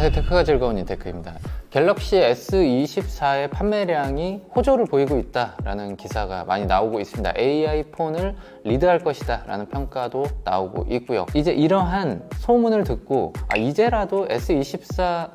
안녕하세요. 테크가 즐거운 이테크입니다. 갤럭시 S24의 판매량이 호조를 보이고 있다라는 기사가 많이 나오고 있습니다. AI 폰을 리드할 것이다 라는 평가도 나오고 있고요. 이제 이러한 소문을 듣고 이제라도 S24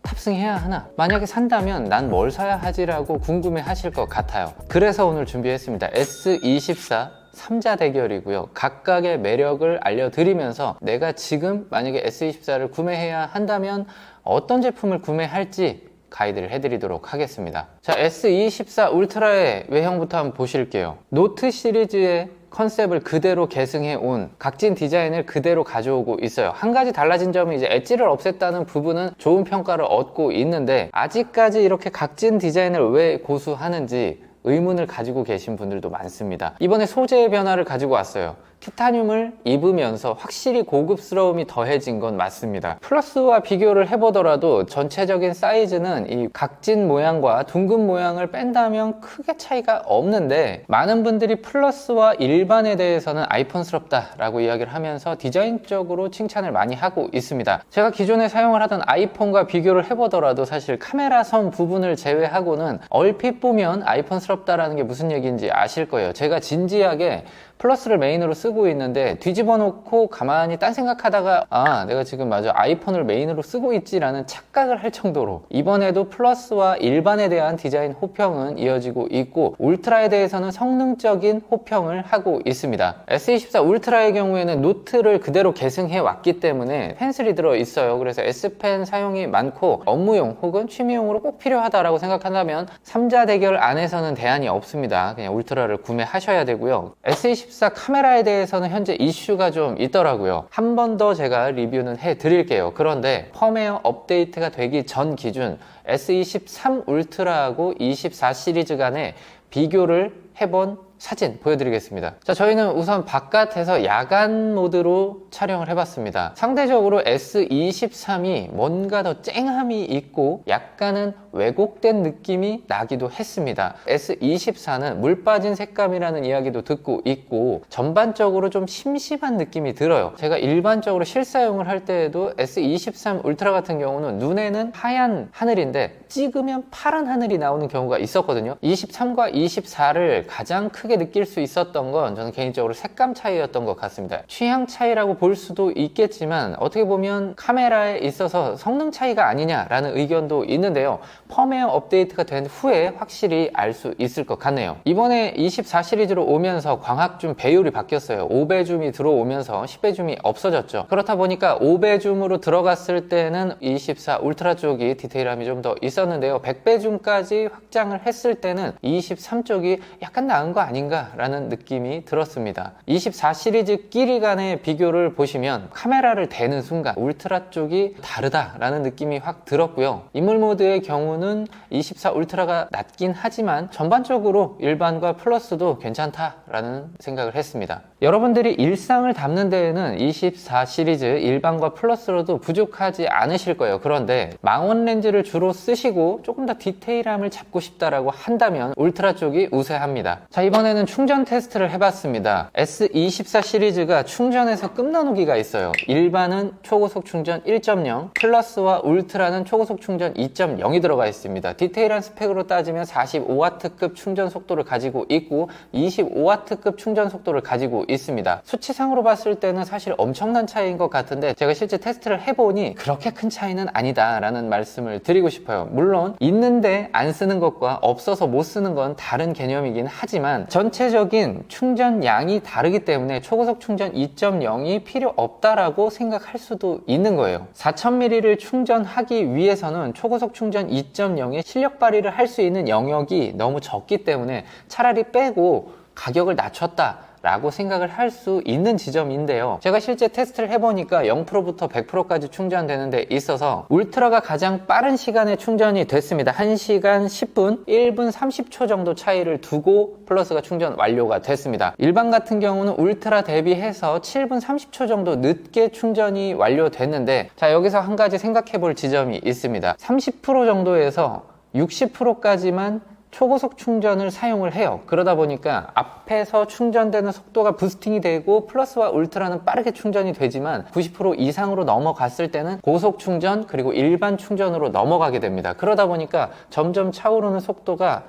탑승해야 하나? 만약에 산다면 난 뭘 사야 하지라고 궁금해 하실 것 같아요. 그래서 오늘 준비했습니다. S24 3자 대결이고요. 각각의 매력을 알려드리면서 내가 지금 만약에 S24를 구매해야 한다면 어떤 제품을 구매할지 가이드를 해드리도록 하겠습니다. 자, S24 울트라의 외형부터 한번 보실게요. 노트 시리즈의 컨셉을 그대로 계승해 온 각진 디자인을 그대로 가져오고 있어요. 한 가지 달라진 점은 이제 엣지를 없앴다는 부분은 좋은 평가를 얻고 있는데 아직까지 이렇게 각진 디자인을 왜 고수하는지 의문을 가지고 계신 분들도 많습니다. 이번에 소재의 변화를 가지고 왔어요. 티타늄을 입으면서 확실히 고급스러움이 더해진 건 맞습니다. 플러스와 비교를 해보더라도 전체적인 사이즈는 이 각진 모양과 둥근 모양을 뺀다면 크게 차이가 없는데 많은 분들이 플러스와 일반에 대해서는 아이폰스럽다 라고 이야기를 하면서 디자인적으로 칭찬을 많이 하고 있습니다. 제가 기존에 사용을 하던 아이폰과 비교를 해보더라도 사실 카메라 선 부분을 제외하고는 얼핏 보면 아이폰스럽다라는 게 무슨 얘기인지 아실 거예요. 제가 진지하게 플러스를 메인으로 쓰고 있는데 뒤집어 놓고 가만히 딴 생각하다가 내가 지금 맞아 아이폰을 메인으로 쓰고 있지 라는 착각을 할 정도로 이번에도 플러스와 일반에 대한 디자인 호평은 이어지고 있고 울트라에 대해서는 성능적인 호평을 하고 있습니다. S24 울트라의 경우에는 노트를 그대로 계승해 왔기 때문에 펜슬이 들어 있어요. 그래서 S펜 사용이 많고 업무용 혹은 취미용으로 꼭 필요하다라고 생각한다면 3자 대결 안에서는 대안이 없습니다. 그냥 울트라를 구매하셔야 되고요. S24 카메라에 대해서는 현재 이슈가 좀 있더라고요. 한 번 더 제가 리뷰는 해드릴게요. 그런데 펌웨어 업데이트가 되기 전 기준 S23 울트라하고 24 시리즈 간의 비교를 해본 사진 보여드리겠습니다. 자, 저희는 우선 바깥에서 야간 모드로 촬영을 해봤습니다. 상대적으로 S23이 뭔가 더 쨍함이 있고 약간은 왜곡된 느낌이 나기도 했습니다. S24는 물 빠진 색감이라는 이야기도 듣고 있고 전반적으로 좀 심심한 느낌이 들어요. 제가 일반적으로 실사용을 할 때에도 S23 울트라 같은 경우는 눈에는 하얀 하늘인데 찍으면 파란 하늘이 나오는 경우가 있었거든요. 23과 24를 가장 크게 느낄 수 있었던 건 저는 개인적으로 색감 차이였던 것 같습니다. 취향 차이라고 볼 수도 있겠지만 어떻게 보면 카메라에 있어서 성능 차이가 아니냐라는 의견도 있는데요. 펌웨어 업데이트가 된 후에 확실히 알 수 있을 것 같네요. 이번에 24 시리즈로 오면서 광학줌 배율이 바뀌었어요. 5배 줌이 들어오면서 10배 줌이 없어졌죠. 그렇다 보니까 5배 줌으로 들어갔을 때는 24 울트라 쪽이 디테일함이 좀 더 있었는데요. 100배 줌까지 확장을 했을 때는 23 쪽이 약간 나은 거 아닌가 라는 느낌이 들었습니다. 24 시리즈끼리 간의 비교를 보시면 카메라를 대는 순간 울트라 쪽이 다르다라는 느낌이 확 들었고요. 인물 모드의 경우는 24 울트라가 낮긴 하지만 전반적으로 일반과 플러스도 괜찮다라는 생각을 했습니다. 여러분들이 일상을 담는 데에는 24 시리즈 일반과 플러스로도 부족하지 않으실 거예요. 그런데 망원 렌즈를 주로 쓰시고 조금 더 디테일함을 잡고 싶다라고 한다면 울트라 쪽이 우세합니다. 자, 이번에는 충전 테스트를 해봤습니다. S24 시리즈가 충전에서 끝나누기가 있어요. 일반은 초고속 충전 1.0, 플러스와 울트라는 초고속 충전 2.0이 들어가 있습니다. 디테일한 스펙으로 따지면 45W급 충전 속도를 가지고 있고 25W급 충전 속도를 가지고 있습니다. 수치상으로 봤을 때는 사실 엄청난 차이인 것 같은데 제가 실제 테스트를 해보니 그렇게 큰 차이는 아니다 라는 말씀을 드리고 싶어요. 물론 있는데 안 쓰는 것과 없어서 못 쓰는 건 다른 개념이긴 하지만 전체적인 충전량이 다르기 때문에 초고속 충전 2.0이 필요 없다라고 생각할 수도 있는 거예요. 4000mAh를 충전하기 위해서는 초고속 충전 2.0의 실력 발휘를 할 수 있는 영역이 너무 적기 때문에 차라리 빼고 가격을 낮췄다 라고 생각을 할 수 있는 지점인데요. 제가 실제 테스트를 해보니까 0%부터 100%까지 충전되는 데 있어서 울트라가 가장 빠른 시간에 충전이 됐습니다. 1시간 10분, 1분 30초 정도 차이를 두고 플러스가 충전 완료가 됐습니다. 일반 같은 경우는 울트라 대비해서 7분 30초 정도 늦게 충전이 완료됐는데 자, 여기서 한 가지 생각해 볼 지점이 있습니다. 30% 정도에서 60%까지만 초고속 충전을 사용을 해요. 그러다 보니까 앞에서 충전되는 속도가 부스팅이 되고 플러스와 울트라는 빠르게 충전이 되지만 90% 이상으로 넘어갔을 때는 고속 충전 그리고 일반 충전으로 넘어가게 됩니다. 그러다 보니까 점점 차오르는 속도가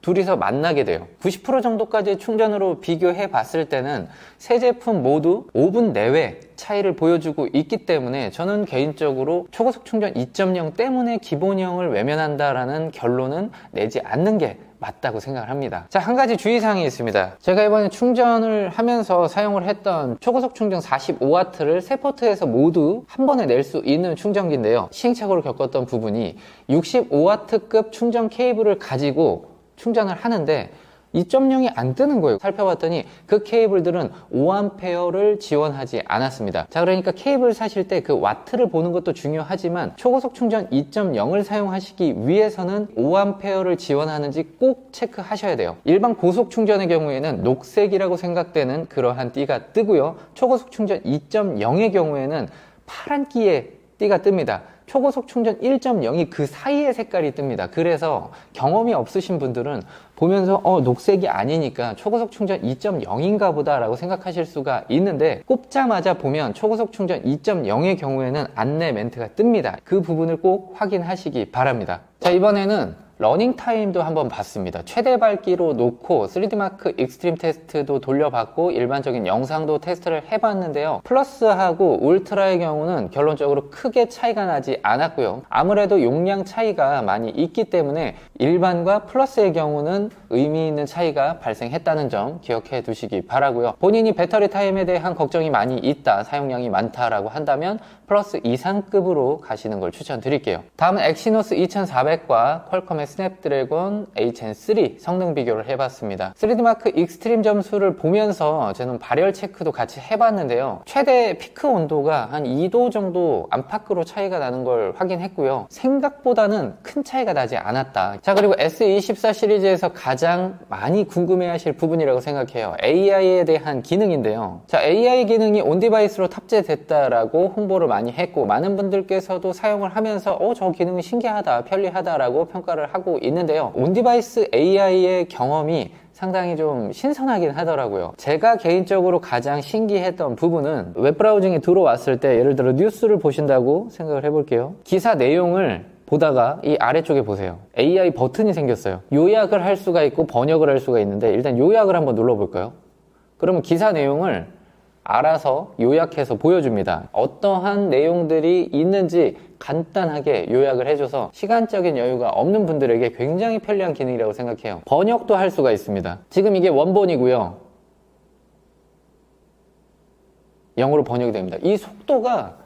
둘이서 만나게 돼요. 90% 정도까지 충전으로 비교해 봤을 때는 세 제품 모두 5분 내외 차이를 보여주고 있기 때문에 저는 개인적으로 초고속 충전 2.0 때문에 기본형을 외면한다라는 결론은 내지 않는 게 맞다고 생각을 합니다. 자, 한 가지 주의사항이 있습니다. 제가 이번에 충전을 하면서 사용을 했던 초고속 충전 45W를 세 포트에서 모두 한 번에 낼 수 있는 충전기인데요. 시행착오를 겪었던 부분이 65W급 충전 케이블을 가지고 충전을 하는데 2.0이 안 뜨는 거예요. 살펴봤더니 그 케이블들은 5A를 지원하지 않았습니다. 자, 그러니까 케이블 사실 때 그 와트를 보는 것도 중요하지만 초고속 충전 2.0을 사용하시기 위해서는 5A를 지원하는지 꼭 체크하셔야 돼요. 일반 고속 충전의 경우에는 녹색이라고 생각되는 그러한 띠가 뜨고요. 초고속 충전 2.0의 경우에는 파란기의 띠가 뜹니다. 초고속 충전 1.0이 그 사이의 색깔이 뜹니다. 그래서 경험이 없으신 분들은 보면서 녹색이 아니니까 초고속 충전 2.0인가 보다 라고 생각하실 수가 있는데 꼽자마자 보면 초고속 충전 2.0의 경우에는 안내 멘트가 뜹니다. 그 부분을 꼭 확인하시기 바랍니다. 자, 이번에는 러닝 타임도 한번 봤습니다. 최대 밝기로 놓고 3D마크 익스트림 테스트도 돌려봤고 일반적인 영상도 테스트를 해봤는데요. 플러스하고 울트라의 경우는 결론적으로 크게 차이가 나지 않았고요. 아무래도 용량 차이가 많이 있기 때문에 일반과 플러스의 경우는 의미 있는 차이가 발생했다는 점 기억해 두시기 바라고요. 본인이 배터리 타임에 대한 걱정이 많이 있다, 사용량이 많다라고 한다면 플러스 이상급으로 가시는 걸 추천드릴게요. 다음은 엑시노스 2400과 퀄컴의 스냅드래곤 HN3 성능 비교를 해봤습니다. 3D마크 익스트림 점수를 보면서 저는 발열 체크도 같이 해봤는데요. 최대 피크 온도가 한 2도 정도 안팎으로 차이가 나는 걸 확인했고요. 생각보다는 큰 차이가 나지 않았다. 자, 그리고 S24 시리즈에서 가장 많이 궁금해하실 부분이라고 생각해요. AI에 대한 기능인데요. 자, AI 기능이 온디바이스로 탑재됐다라고 홍보를 많이 했고 많은 분들께서도 사용을 하면서 저 기능은 신기하다, 편리하다라고 평가를 하고 있는데요. 온디바이스 AI의 경험이 상당히 좀 신선하긴 하더라고요. 제가 개인적으로 가장 신기했던 부분은 웹브라우징에 들어왔을 때 예를 들어 뉴스를 보신다고 생각을 해볼게요. 기사 내용을 보다가 이 아래쪽에 보세요. AI 버튼이 생겼어요. 요약을 할 수가 있고 번역을 할 수가 있는데 일단 요약을 한번 눌러볼까요? 그러면 기사 내용을 알아서 요약해서 보여줍니다. 어떠한 내용들이 있는지 간단하게 요약을 해줘서 시간적인 여유가 없는 분들에게 굉장히 편리한 기능이라고 생각해요. 번역도 할 수가 있습니다. 지금 이게 원본이고요. 영어로 번역이 됩니다. 이 속도가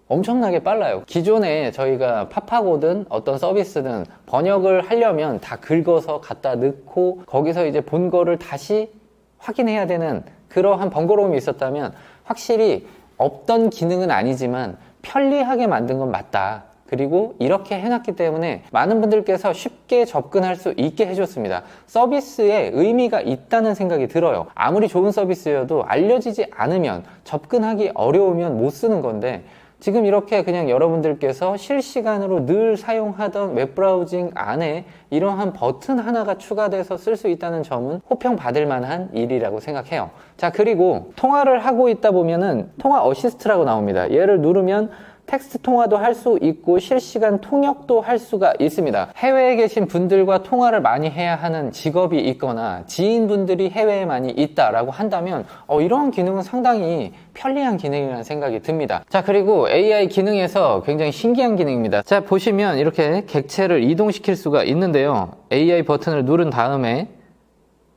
엄청나게 빨라요. 기존에 저희가 파파고든 어떤 서비스든 번역을 하려면 다 긁어서 갖다 넣고 거기서 이제 본 거를 다시 확인해야 되는 그러한 번거로움이 있었다면 확실히 없던 기능은 아니지만 편리하게 만든 건 맞다. 그리고 이렇게 해놨기 때문에 많은 분들께서 쉽게 접근할 수 있게 해줬습니다. 서비스에 의미가 있다는 생각이 들어요. 아무리 좋은 서비스여도 알려지지 않으면 접근하기 어려우면 못 쓰는 건데 지금 이렇게 그냥 여러분들께서 실시간으로 늘 사용하던 웹브라우징 안에 이러한 버튼 하나가 추가돼서 쓸 수 있다는 점은 호평받을 만한 일이라고 생각해요. 자, 그리고 통화를 하고 있다 보면은 통화 어시스트라고 나옵니다. 얘를 누르면 텍스트 통화도 할 수 있고 실시간 통역도 할 수가 있습니다. 해외에 계신 분들과 통화를 많이 해야 하는 직업이 있거나 지인분들이 해외에 많이 있다라고 한다면 이런 기능은 상당히 편리한 기능이라는 생각이 듭니다. 자, 그리고 AI 기능에서 굉장히 신기한 기능입니다. 자, 보시면 이렇게 객체를 이동시킬 수가 있는데요. AI 버튼을 누른 다음에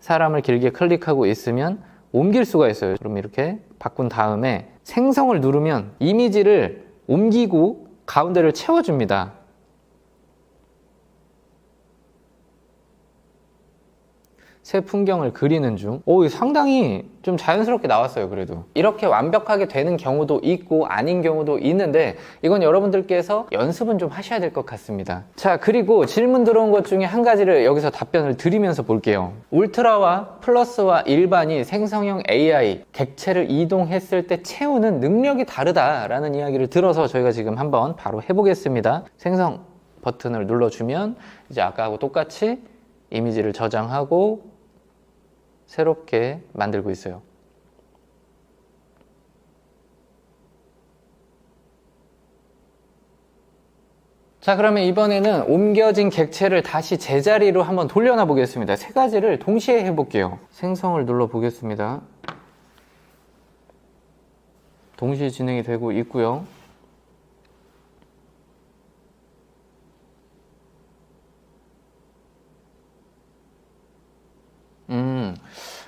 사람을 길게 클릭하고 있으면 옮길 수가 있어요. 그럼 이렇게 바꾼 다음에 생성을 누르면 이미지를 옮기고 가운데를 채워줍니다. 새 풍경을 그리는 중. 상당히 좀 자연스럽게 나왔어요. 그래도 이렇게 완벽하게 되는 경우도 있고 아닌 경우도 있는데 이건 여러분들께서 연습은 좀 하셔야 될 것 같습니다. 자, 그리고 질문 들어온 것 중에 한 가지를 여기서 답변을 드리면서 볼게요. 울트라와 플러스와 일반이 생성형 AI 객체를 이동했을 때 채우는 능력이 다르다라는 이야기를 들어서 저희가 지금 한번 바로 해보겠습니다. 생성 버튼을 눌러주면 이제 아까하고 똑같이 이미지를 저장하고 새롭게 만들고 있어요. 자, 그러면 이번에는 옮겨진 객체를 다시 제자리로 한번 돌려놔 보겠습니다. 세 가지를 동시에 해볼게요. 생성을 눌러 보겠습니다. 동시에 진행이 되고 있고요.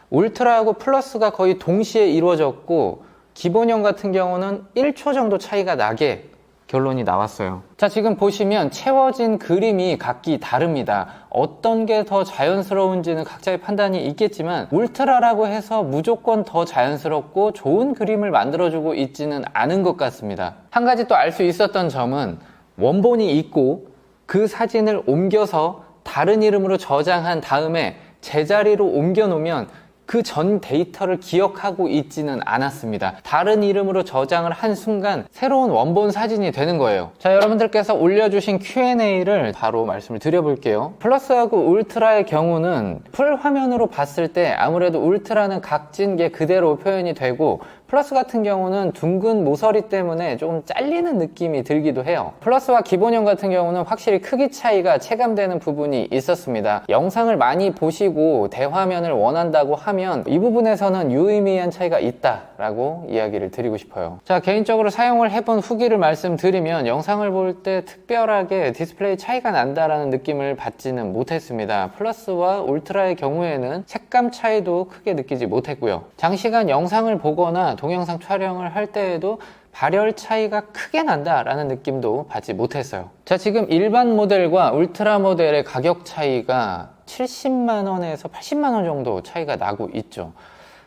울트라하고 플러스가 거의 동시에 이루어졌고 기본형 같은 경우는 1초 정도 차이가 나게 결론이 나왔어요. 자, 지금 보시면 채워진 그림이 각기 다릅니다. 어떤 게 더 자연스러운지는 각자의 판단이 있겠지만 울트라라고 해서 무조건 더 자연스럽고 좋은 그림을 만들어주고 있지는 않은 것 같습니다. 한 가지 또 알 수 있었던 점은 원본이 있고 그 사진을 옮겨서 다른 이름으로 저장한 다음에 제자리로 옮겨 놓으면 그 전 데이터를 기억하고 있지는 않았습니다. 다른 이름으로 저장을 한 순간 새로운 원본 사진이 되는 거예요. 자, 여러분들께서 올려주신 Q&A를 바로 말씀을 드려볼게요. 플러스하고 울트라의 경우는 풀 화면으로 봤을 때 아무래도 울트라는 각진 게 그대로 표현이 되고 플러스 같은 경우는 둥근 모서리 때문에 조금 잘리는 느낌이 들기도 해요. 플러스와 기본형 같은 경우는 확실히 크기 차이가 체감되는 부분이 있었습니다. 영상을 많이 보시고 대화면을 원한다고 하면 이 부분에서는 유의미한 차이가 있다라고 이야기를 드리고 싶어요. 자, 개인적으로 사용을 해본 후기를 말씀드리면 영상을 볼 때 특별하게 디스플레이 차이가 난다라는 느낌을 받지는 못했습니다. 플러스와 울트라의 경우에는 색감 차이도 크게 느끼지 못했고요. 장시간 영상을 보거나 동영상 촬영을 할 때에도 발열 차이가 크게 난다라는 느낌도 받지 못했어요. 자, 지금 일반 모델과 울트라 모델의 가격 차이가 70만원에서 80만원 정도 차이가 나고 있죠.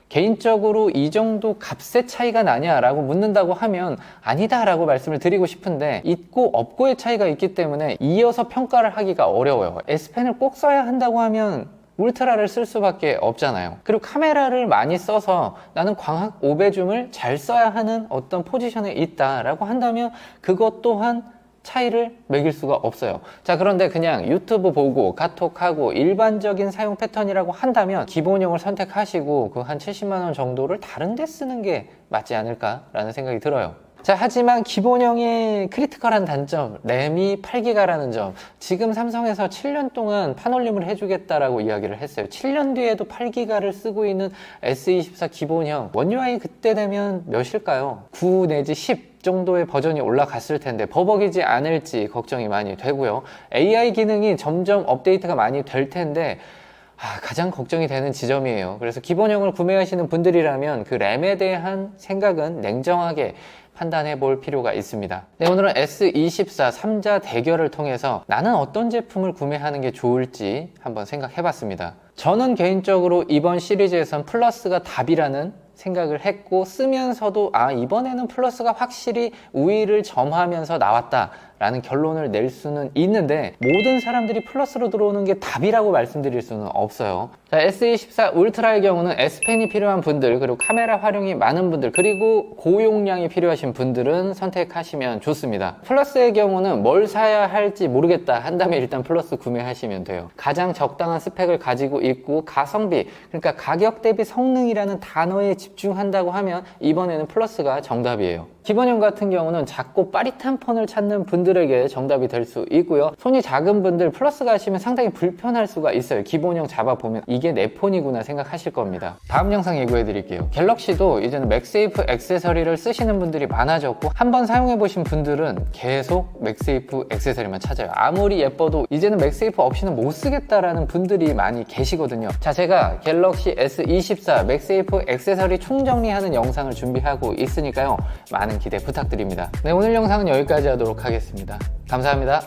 개인적으로 이 정도 값의 차이가 나냐라고 묻는다고 하면 아니다 라고 말씀을 드리고 싶은데 있고 없고의 차이가 있기 때문에 이어서 평가를 하기가 어려워요. S펜을 꼭 써야 한다고 하면 울트라를 쓸 수밖에 없잖아요. 그리고 카메라를 많이 써서 나는 광학 5배 줌을 잘 써야 하는 어떤 포지션에 있다라고 한다면 그것 또한 차이를 매길 수가 없어요. 자, 그런데 그냥 유튜브 보고 카톡하고 일반적인 사용 패턴이라고 한다면 기본형을 선택하시고 그 한 70만원 정도를 다른 데 쓰는 게 맞지 않을까라는 생각이 들어요. 자, 하지만 기본형의 크리티컬한 단점, 램이 8기가라는 점. 지금 삼성에서 7년 동안 판올림을 해주겠다라고 이야기를 했어요. 7년 뒤에도 8기가를 쓰고 있는 S24 기본형. 원UI 그때 되면 몇일까요? 9 내지 10 정도의 버전이 올라갔을 텐데 버벅이지 않을지 걱정이 많이 되고요. AI 기능이 점점 업데이트가 많이 될 텐데 가장 걱정이 되는 지점이에요. 그래서 기본형을 구매하시는 분들이라면 그 램에 대한 생각은 냉정하게 판단해 볼 필요가 있습니다. 네, 오늘은 S24 3자 대결을 통해서 나는 어떤 제품을 구매하는 게 좋을지 한번 생각해 봤습니다. 저는 개인적으로 이번 시리즈에선 플러스가 답이라는 생각을 했고 쓰면서도 이번에는 플러스가 확실히 우위를 점하면서 나왔다 라는 결론을 낼 수는 있는데 모든 사람들이 플러스로 들어오는 게 답이라고 말씀드릴 수는 없어요. 자, S24 울트라의 경우는 S펜이 필요한 분들, 그리고 카메라 활용이 많은 분들, 그리고 고용량이 필요하신 분들은 선택하시면 좋습니다. 플러스의 경우는 뭘 사야 할지 모르겠다 한다면 일단 플러스 구매하시면 돼요. 가장 적당한 스펙을 가지고 있고 가성비, 그러니까 가격 대비 성능이라는 단어에 집중한다고 하면 이번에는 플러스가 정답이에요. 기본형 같은 경우는 작고 빠릿한 폰을 찾는 분들에게 정답이 될 수 있고요. 손이 작은 분들 플러스 가시면 상당히 불편할 수가 있어요. 기본형 잡아보면 이게 내 폰이구나 생각하실 겁니다. 다음 영상 예고해 드릴게요. 갤럭시도 이제는 맥세이프 액세서리를 쓰시는 분들이 많아졌고 한번 사용해 보신 분들은 계속 맥세이프 액세서리만 찾아요. 아무리 예뻐도 이제는 맥세이프 없이는 못 쓰겠다라는 분들이 많이 계시거든요. 자, 제가 갤럭시 S24 맥세이프 액세서리 총정리하는 영상을 준비하고 있으니까요. 많은 기대 부탁드립니다. 네, 오늘 영상은 여기까지 하도록 하겠습니다. 감사합니다.